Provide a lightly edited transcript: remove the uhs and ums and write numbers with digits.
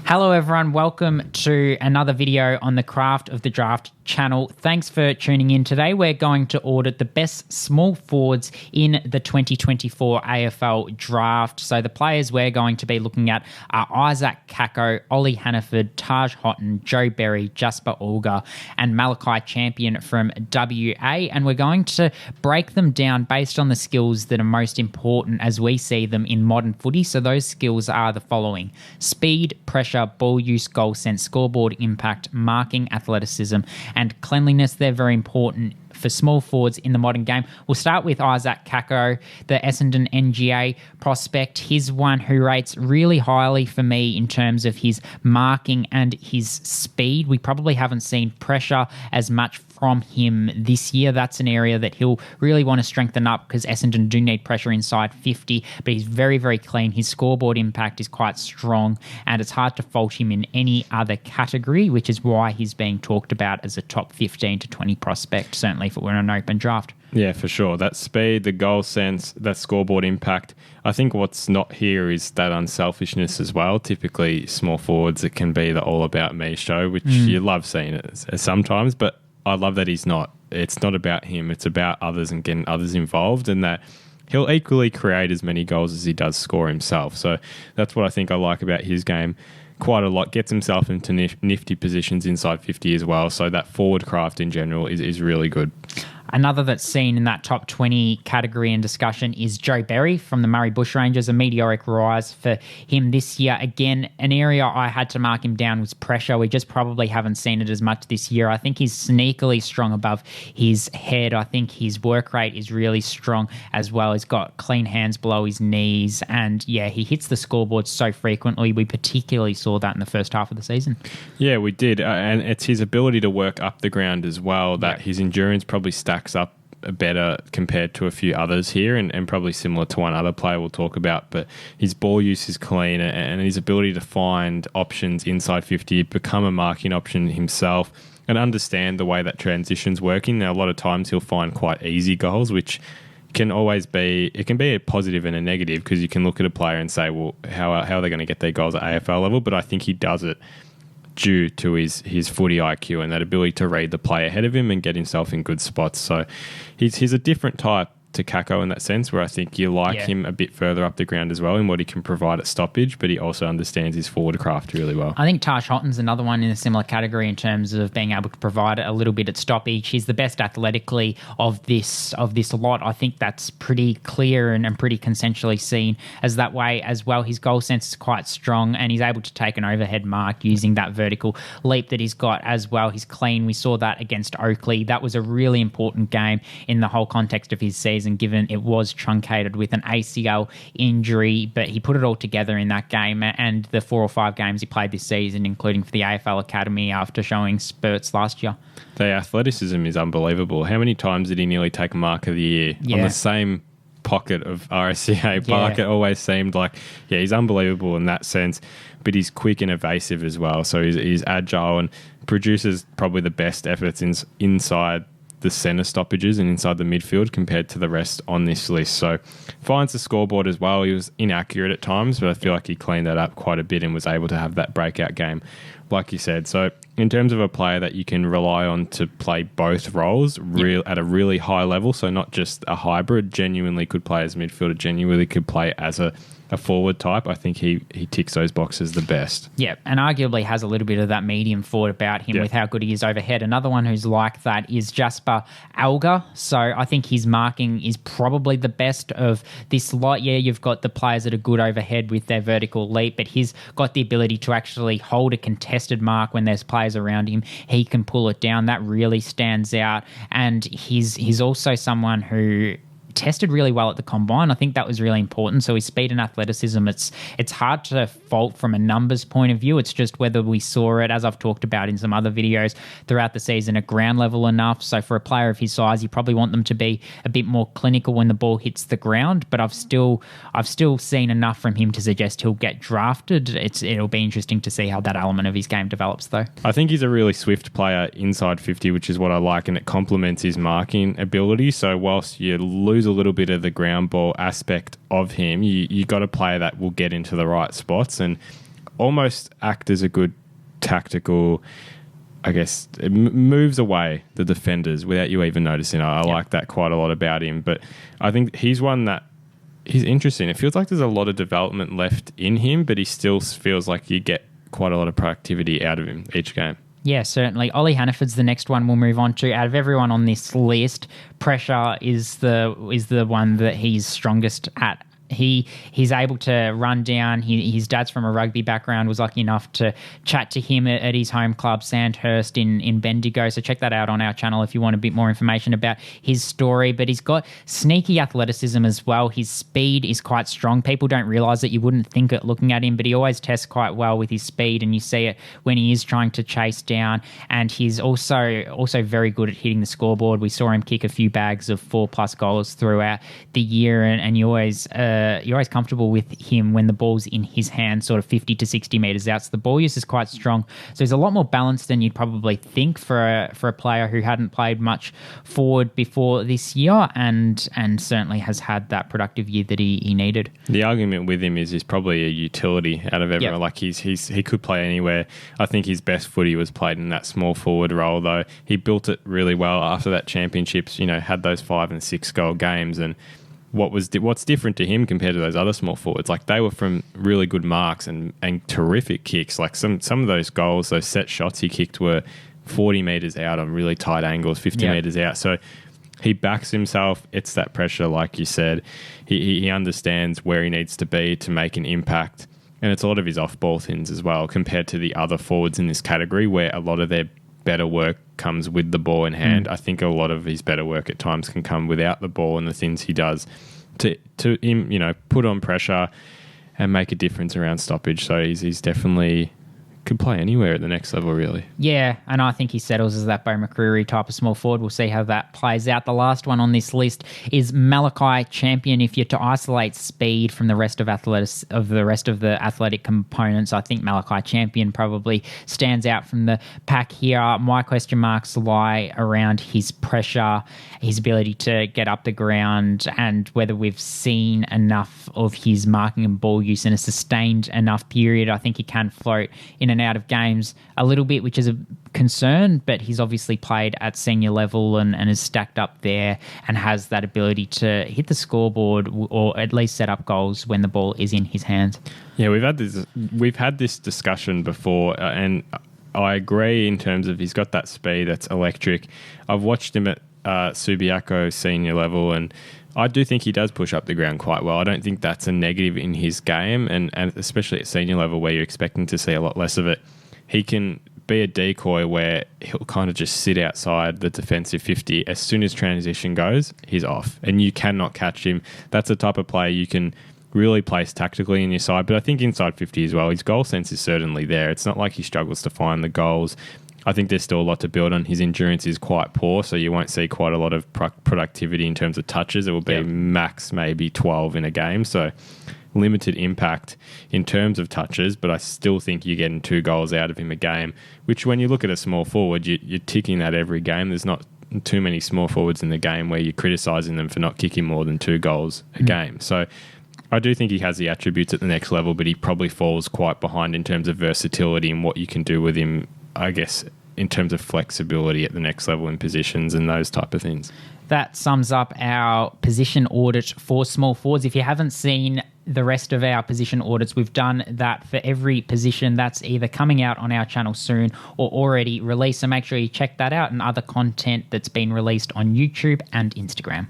Hello everyone, welcome to another video on the Craft of the Draft channel. Thanks for tuning in. Today we're going to audit the best small forwards in the 2024 AFL Draft. So the players we're going to be looking at are Isaac Kako, Ollie Hannaford, Taj Hotton, Joe Berry, Jasper Alger and Malakai Champion from WA, and we're going to break them down based on the skills that are most important as we see them in modern footy. So those skills are the following: speed, pressure, ball use, goal sense, scoreboard impact, marking, athleticism, and cleanliness. They're very important for small forwards in the modern game. We'll start with Isaac Kako, the Essendon NGA prospect. He's one who rates really highly for me in terms of his marking and his speed. We probably haven't seen pressure as much from him this year. That's an area that he'll really want to strengthen up because Essendon do need pressure inside 50, but he's very, very clean. His scoreboard impact is quite strong, and it's hard to fault him in any other category, which is why he's being talked about as a top 15 to 20 prospect, certainly if it were an open draft. Yeah, for sure. That speed, the goal sense, that scoreboard impact. I think what's not here is that unselfishness as well. Typically, small forwards, it can be the all about me show, which you love seeing it sometimes, but I love that he's not. It's not about him. It's about others and getting others involved, and that he'll equally create as many goals as he does score himself. So that's what I think I like about his game quite a lot. Gets himself into nifty positions inside 50 as well. So that forward craft in general is really good. Another that's seen in that top 20 category and discussion is Joe Berry from the Murray Bushrangers, a meteoric rise for him this year. Again, an area I had to mark him down was pressure. We just probably haven't seen it as much this year. I think he's sneakily strong above his head. I think his work rate is really strong as well. He's got clean hands below his knees, and yeah, he hits the scoreboard so frequently. We particularly saw that in the first half of the season. Yeah, we did, and it's his ability to work up the ground as well, that his endurance probably stacks up better compared to a few others here, and probably similar to one other player we'll talk about, but his ball use is clean, and his ability to find options inside 50, become a marking option himself, and understand the way that transition's working. Now, a lot of times he'll find quite easy goals, which can always be, it can be a positive and a negative, because you can look at a player and say, well, how are they going to get their goals at AFL level? But I think he does it due to his footy IQ and that ability to read the play ahead of him and get himself in good spots. So he's a different type to Kako in that sense, where I think you like him a bit further up the ground as well in what he can provide at stoppage, but he also understands his forward craft really well. I think Taj Hotton's another one in a similar category in terms of being able to provide a little bit at stoppage. He's the best athletically of this lot. I think that's pretty clear and pretty consensually seen as that way as well. His goal sense is quite strong, and he's able to take an overhead mark using that vertical leap that he's got as well. He's clean. We saw that against Oakley. That was a really important game in the whole context of his season, given it was truncated with an ACL injury, but he put it all together in that game, and the 4 or 5 games he played this season, including for the AFL Academy after showing spurts last year. The athleticism is unbelievable. How many times did he nearly take mark of the year on the same pocket of RSCA park? It always seemed like, he's unbelievable in that sense, but he's quick and evasive as well. So he's agile and produces probably the best efforts inside the centre stoppages and inside the midfield compared to the rest on this list. So finds the scoreboard as well. He was inaccurate at times, but I feel like he cleaned that up quite a bit and was able to have that breakout game, like you said. So in terms of a player that you can rely on to play both roles at a really high level, so not just a hybrid, genuinely could play as midfielder, genuinely could play as a forward type, I think he ticks those boxes the best. Yeah, and arguably has a little bit of that medium forward about him with how good he is overhead. Another one who's like that is Jasper Alger. So I think his marking is probably the best of this lot. Yeah, you've got the players that are good overhead with their vertical leap, but he's got the ability to actually hold a contested mark when there's players around him. He can pull it down. That really stands out. And he's also someone who tested really well at the combine. I think that was really important. So his speed and athleticism, it's hard to fault from a numbers point of view. It's just whether we saw it, as I've talked about in some other videos throughout the season, at ground level enough. So for a player of his size, you probably want them to be a bit more clinical when the ball hits the ground. But I've still seen enough from him to suggest he'll get drafted. It'll be interesting to see how that element of his game develops, though. I think he's a really swift player inside 50, which is what I like, and it complements his marking ability. So whilst you lose a little bit of the ground ball aspect of him, you got a player that will get into the right spots, and almost act as a good tactical, I guess, it moves away the defenders without you even noticing. I like that quite a lot about him. But I think he's one that he's interesting. It feels like there's a lot of development left in him, but he still feels like you get quite a lot of productivity out of him each game. Yeah, certainly. Ollie Hannaford's the next one we'll move on to. Out of everyone on this list, pressure is the one that he's strongest at. He's able to run down. His dad's from a rugby background, was lucky enough to chat to him at his home club, Sandhurst in Bendigo. So check that out on our channel if you want a bit more information about his story. But he's got sneaky athleticism as well. His speed is quite strong. People don't realise that. You wouldn't think it looking at him, but he always tests quite well with his speed, and you see it when he is trying to chase down. And he's also very good at hitting the scoreboard. We saw him kick a few bags of 4+ goals throughout the year, and you're always comfortable with him when the ball's in his hand, sort of 50 to 60 metres out. So the ball use is quite strong. So he's a lot more balanced than you'd probably think for a player who hadn't played much forward before this year, and certainly has had that productive year that he needed. The argument with him is he's probably a utility out of everyone. Yep. Like he could play anywhere. I think his best footy was played in that small forward role, though. He built it really well after that championships. Had those 5 and 6 goal games, and what's different to him compared to those other small forwards, like they were from really good marks and terrific kicks. Like some of those goals, those set shots he kicked were 40 metres out on really tight angles, 50 metres out. So he backs himself. It's that pressure, like you said. He understands where he needs to be to make an impact. And it's a lot of his off-ball things as well, compared to the other forwards in this category where a lot of their better work comes with the ball in hand. I think a lot of his better work at times can come without the ball, and the things he does to him, put on pressure and make a difference around stoppage. So he's definitely could play anywhere at the next level, really. Yeah, and I think he settles as that Bo McCreary type of small forward. We'll see how that plays out. The last one on this list is Malakai Champion. If you're to isolate speed from the rest of the athletic components, I think Malakai Champion probably stands out from the pack here. My question marks lie around his pressure, his ability to get up the ground, and whether we've seen enough of his marking and ball use in a sustained enough period. I think he can float in and out of games a little bit, which is a concern, but he's obviously played at senior level and is stacked up there and has that ability to hit the scoreboard or at least set up goals when the ball is in his hands. Yeah, we've had this discussion before, and I agree in terms of he's got that speed that's electric. I've watched him at Subiaco senior level, and I do think he does push up the ground quite well. I don't think that's a negative in his game, and especially at senior level where you're expecting to see a lot less of it. He can be a decoy where he'll kind of just sit outside the defensive 50. As soon as transition goes, he's off, and you cannot catch him. That's the type of player you can really place tactically in your side, but I think inside 50 as well. His goal sense is certainly there. It's not like he struggles to find the goals. I think there's still a lot to build on. His endurance is quite poor, so you won't see quite a lot of productivity in terms of touches. It will be max maybe 12 in a game, so limited impact in terms of touches, but I still think you're getting 2 goals out of him a game, which when you look at a small forward, you're ticking that every game. There's not too many small forwards in the game where you're criticising them for not kicking more than 2 goals a game. So I do think he has the attributes at the next level, but he probably falls quite behind in terms of versatility and what you can do with him, I guess, in terms of flexibility at the next level in positions and those type of things. That sums up our position audit for small forwards. If you haven't seen the rest of our position audits, we've done that for every position. That's either coming out on our channel soon or already released. So make sure you check that out and other content that's been released on YouTube and Instagram.